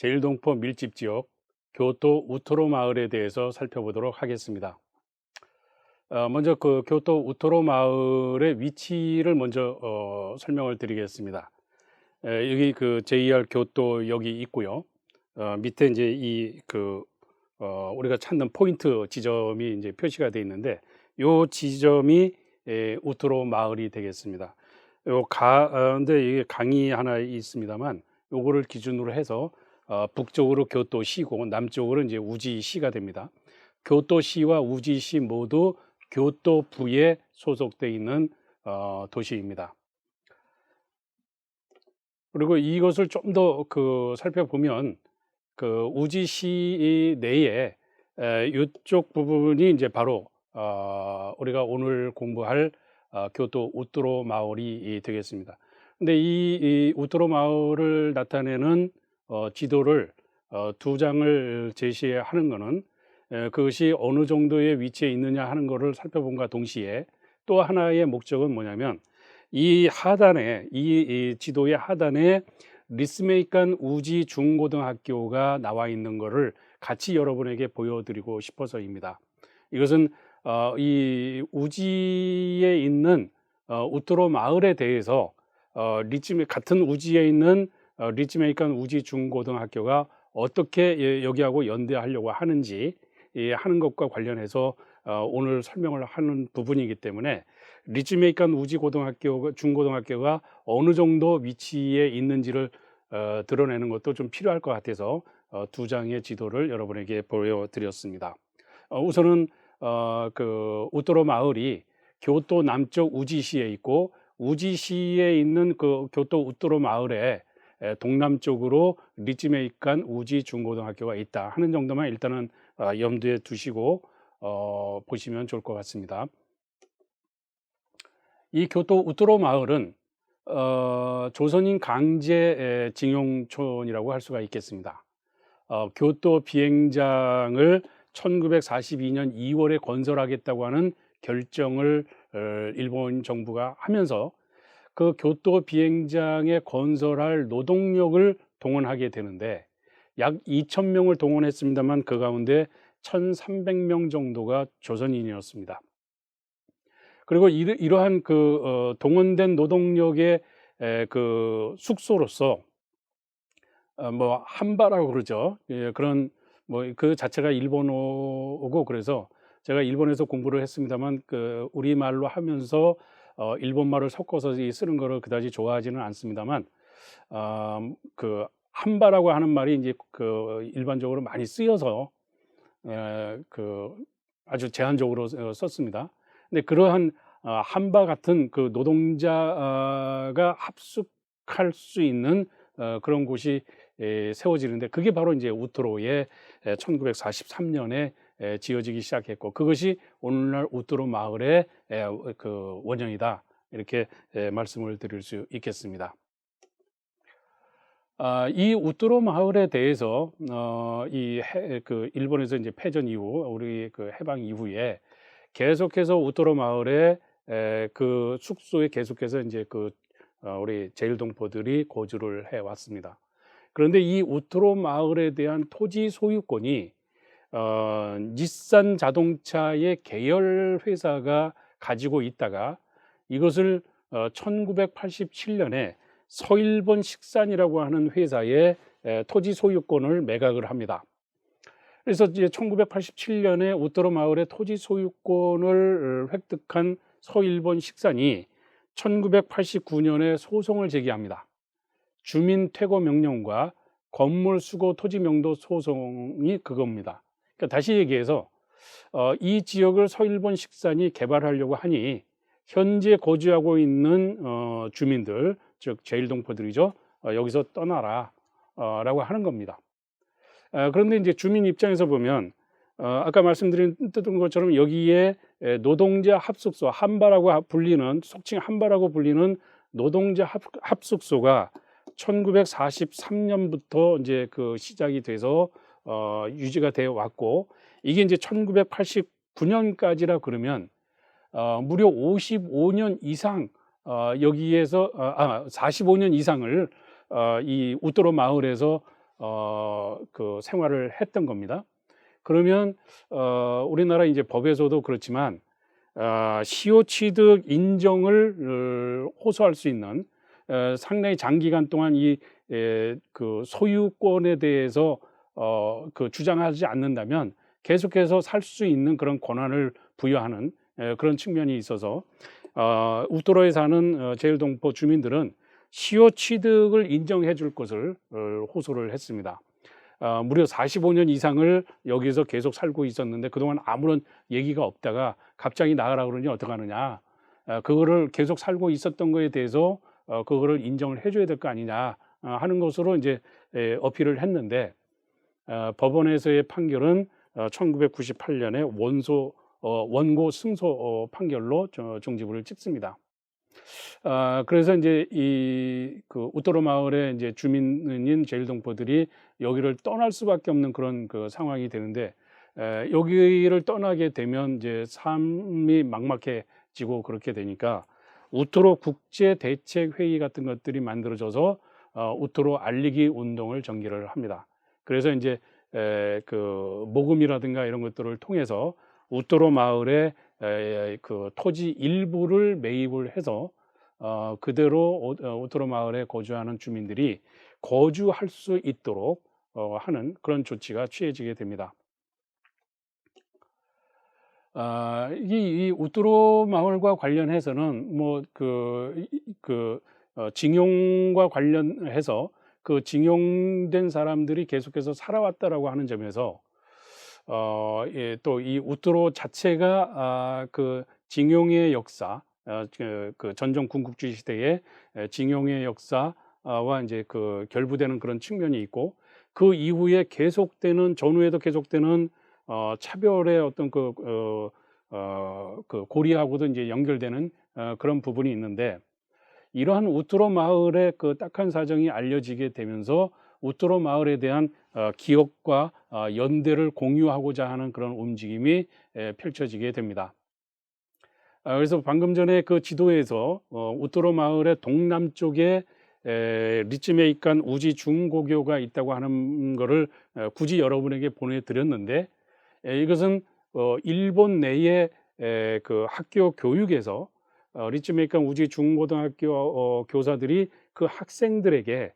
제일동포 밀집 지역 교토 우토로 마을에 대해서 살펴보도록 하겠습니다. 먼저 그 교토 우토로 마을의 위치를 먼저 설명을 드리겠습니다. 여기 그 JR 교토역이 있고요. 밑에 이제 우리가 찾는 포인트 지점이 이제 표시가 되어 있는데, 요 지점이 우토로 마을이 되겠습니다. 근데 이게 강이 하나 있습니다만, 요거를 기준으로 해서 북쪽으로 교토시고 남쪽으로 이제 우지시가 됩니다. 교토시와 우지시 모두 교토부에 소속되어 있는 도시입니다. 그리고 이것을 좀 더 살펴보면 우지시 내에 이쪽 부분이 이제 바로 우리가 오늘 공부할 교토 우토로 마을이 되겠습니다. 근데 이 우토로 마을을 나타내는 지도를 두 장을 제시하는 것은 그것이 어느 정도의 위치에 있느냐 하는 것을 살펴본과 동시에, 또 하나의 목적은 뭐냐면, 이 하단에, 이 지도의 하단에 리스메이칸 우지 중고등학교가 나와 있는 것을 같이 여러분에게 보여드리고 싶어서입니다. 이것은 이 우지에 있는 우토로 마을에 대해서 같은 우지에 있는 리츠메이칸 우지 중고등학교가 어떻게 여기하고 연대하려고 하는지 하는 것과 관련해서 오늘 설명을 하는 부분이기 때문에, 리츠메이칸 우지 중고등학교가 어느 정도 위치에 있는지를 드러내는 것도 좀 필요할 것 같아서 두 장의 지도를 여러분에게 보여드렸습니다. 우선은 우토로 마을이 교토 남쪽 우지시에 있고, 우지시에 있는 그 교토 우토로 마을에 동남쪽으로 리츠메이칸 우지 중고등학교가 있다 하는 정도만 일단은 염두에 두시고 보시면 좋을 것 같습니다. 이 교토 우토로 마을은 조선인 강제 징용촌이라고 할 수가 있겠습니다. 교토 비행장을 1942년 2월에 건설하겠다고 하는 결정을 일본 정부가 하면서, 그 교토 비행장에 건설할 노동력을 동원하게 되는데, 약 2,000명을 동원했습니다만 그 가운데 1,300명 정도가 조선인이었습니다. 그리고 이러한 동원된 노동력의 숙소로서 뭐 한바라고 그러죠. 그런 그 자체가 일본어고, 그래서 제가 일본에서 공부를 했습니다만 우리말로 하면서 일본말을 섞어서 쓰는 거를 그다지 좋아하지는 않습니다만, 한바라고 하는 말이 이제 일반적으로 많이 쓰여서 아주 제한적으로 썼습니다. 근데 그러한 한바 같은 노동자가 합숙할 수 있는 그런 곳이 세워지는데, 그게 바로 이제 우토로에 1943년에 지어지기 시작했고, 그것이 오늘날 우토로 마을의 원형이다, 이렇게 말씀을 드릴 수 있겠습니다. 이 우토로 마을에 대해서 일본에서 이제 패전 이후, 우리 해방 이후에 계속해서 우토로 마을에 그 숙소에 계속해서 이제 우리 제일동포들이 거주를 해 왔습니다. 그런데 이 우토로 마을에 대한 토지 소유권이 닛산 자동차의 계열 회사가 가지고 있다가, 이것을 1987년에 서일본 식산이라고 하는 회사에 토지 소유권을 매각을 합니다. 그래서 이제 1987년에 우토로 마을의 토지 소유권을 획득한 서일본 식산이 1989년에 소송을 제기합니다. 주민 퇴거 명령과 건물 수거 토지 명도 소송이 그겁니다. 그러니까 다시 얘기해서 이 지역을 서일본 식산이 개발하려고 하니, 현재 거주하고 있는 주민들, 즉 제일동포들이죠, 여기서 떠나라 라고 하는 겁니다. 그런데 이제 주민 입장에서 보면, 아까 말씀드린 것처럼 여기에 노동자 합숙소, 한바라고 불리는, 속칭 한바라고 불리는 노동자 합숙소가 1943년부터 이제 시작이 돼서 유지가 되어 왔고, 이게 이제 1989년까지라 그러면 무려 55년 이상 여기에서 45년 이상을 이 우토로 마을에서 그 생활을 했던 겁니다. 그러면 우리나라 이제 법에서도 그렇지만 시효 취득 인정을 호소할 수 있는 상당히 장기간 동안 그 소유권에 대해서 그 주장하지 않는다면 계속해서 살 수 있는 그런 권한을 부여하는 그런 측면이 있어서 우뚜로에 사는 제일동포 주민들은 시효 취득을 인정해 줄 것을 호소를 했습니다. 무려 45년 이상을 여기서 계속 살고 있었는데 그동안 아무런 얘기가 없다가 갑자기 나가라 그러니 어떡하느냐. 그거를 계속 살고 있었던 거에 대해서 그거를 인정을 해줘야 될 거 아니냐 하는 것으로 이제 어필을 했는데 법원에서의 판결은 1998년에 원고 승소 판결로 종지부를 찍습니다. 그래서 이제 그 우뚜로 마을의 이제 주민인 제일동포들이 여기를 떠날 수밖에 없는 그런 그 상황이 되는데 여기를 떠나게 되면 이제 삶이 막막해지고 그렇게 되니까 우뚜로 국제 대책 회의 같은 것들이 만들어져서 우뚜로 알리기 운동을 전개를 합니다. 그래서 이제 그 모금이라든가 이런 것들을 통해서 우뚜로 마을의 그 토지 일부를 매입을 해서 그대로 우뚜로 마을에 거주하는 주민들이 거주할 수 있도록 하는 그런 조치가 취해지게 됩니다. 이 우뚜로 마을과 관련해서는 뭐 징용과 관련해서 그 징용된 사람들이 계속해서 살아왔다라고 하는 점에서 또 이 우뚜로 자체가 그 징용의 역사, 그 전종 군국주의 시대의 징용의 역사와 이제 그 결부되는 그런 측면이 있고 그 이후에 계속되는 전후에도 계속되는 차별의 어떤 그 고리하고도 이제 연결되는 그런 부분이 있는데 이러한 우뚜로 마을의 그 딱한 사정이 알려지게 되면서 우뚜로 마을에 대한 기억과 연대를 공유하고자 하는 그런 움직임이 펼쳐지게 됩니다. 그래서 방금 전에 그 지도에서 우뚜로 마을의 동남쪽에 리츠메이칸 우지 중고교가 있다고 하는 거를 굳이 여러분에게 보내드렸는데 이것은 일본 내의 그 학교 교육에서 리츠메이칸 우지 중고등학교 교사들이 그 학생들에게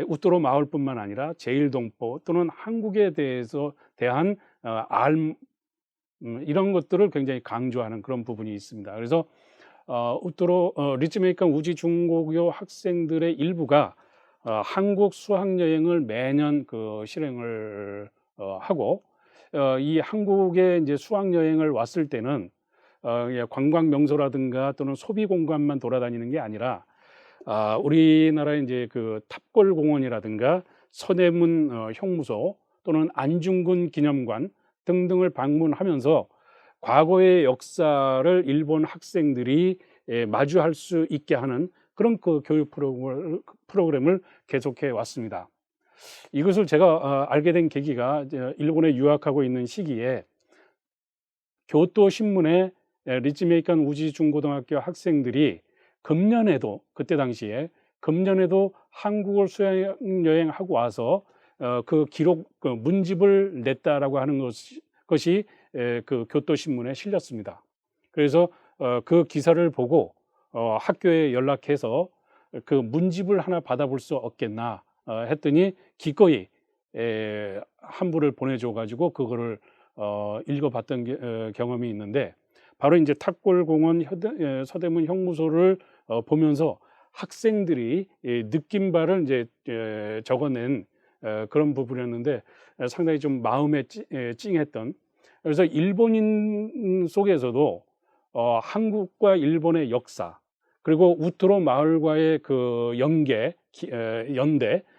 우뚜로 마을뿐만 아니라 제일동포 또는 한국에 대한 이런 것들을 굉장히 강조하는 그런 부분이 있습니다. 그래서 우뚜로 리츠메이칸 우지 중고교 학생들의 일부가 한국 수학여행을 매년 그 실행을 하고 이 한국에 이제 수학여행을 왔을 때는 관광 명소라든가 또는 소비 공간만 돌아다니는 게 아니라 우리나라의 이제 그 탑골공원이라든가 서대문 형무소 또는 안중근 기념관 등등을 방문하면서 과거의 역사를 일본 학생들이 마주할 수 있게 하는 그런 그 교육 프로그램을 계속해 왔습니다. 이것을 제가 알게 된 계기가 일본에 유학하고 있는 시기에 교토 신문에 리츠메이칸 우지 중고등학교 학생들이 금년에도 그때 당시에 금년에도 한국을 수학여행하고 와서 그 기록 그 문집을 냈다라고 하는 것이 그 교토 신문에 실렸습니다. 그래서 그 기사를 보고 학교에 연락해서 그 문집을 하나 받아볼 수 없겠나 했더니 기꺼이 한부를 보내줘 가지고 그거를 읽어봤던 경험이 있는데 바로 이제 탑골공원 서대문 형무소를 보면서 학생들이 느낀 바를 이제 적어낸 그런 부분이었는데 상당히 좀 마음에 찡했던. 그래서 일본인 속에서도 한국과 일본의 역사 그리고 우뚜로 마을과의 그 연대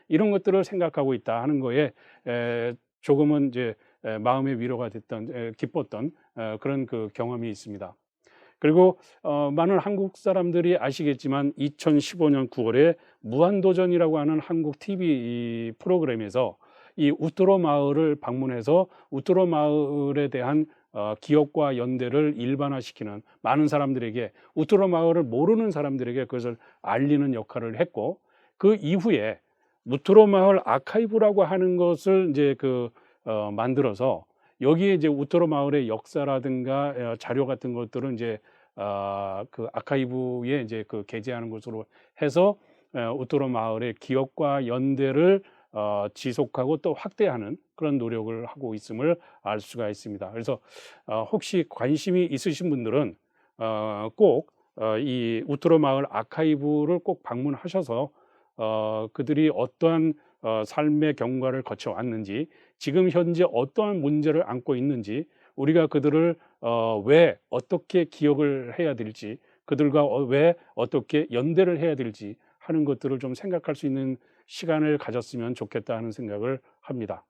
이런 것들을 생각하고 있다 하는 거에 조금은 이제 마음의 위로가 됐던 기뻤던 그런 그 경험이 있습니다. 그리고 많은 한국 사람들이 아시겠지만 2015년 9월에 무한도전이라고 하는 한국 TV 프로그램에서 이 우뚜로 마을을 방문해서 우뚜로 마을에 대한 기억과 연대를 일반화시키는 많은 사람들에게 우뚜로 마을을 모르는 사람들에게 그것을 알리는 역할을 했고 그 이후에 우트로 마을 아카이브라고 하는 것을 이제 만들어서 여기에 이제 우트로 마을의 역사라든가 자료 같은 것들은 이제 그 아카이브에 이제 게재하는 것으로 해서 우트로 마을의 기억과 연대를 지속하고 또 확대하는 그런 노력을 하고 있음을 알 수가 있습니다. 그래서 혹시 관심이 있으신 분들은 꼭 이 우트로 마을 아카이브를 꼭 방문하셔서 그들이 어떠한 삶의 경과를 거쳐왔는지, 지금 현재 어떠한 문제를 안고 있는지, 우리가 그들을 왜 어떻게 기억을 해야 될지, 그들과 왜 어떻게 연대를 해야 될지 하는 것들을 좀 생각할 수 있는 시간을 가졌으면 좋겠다 하는 생각을 합니다.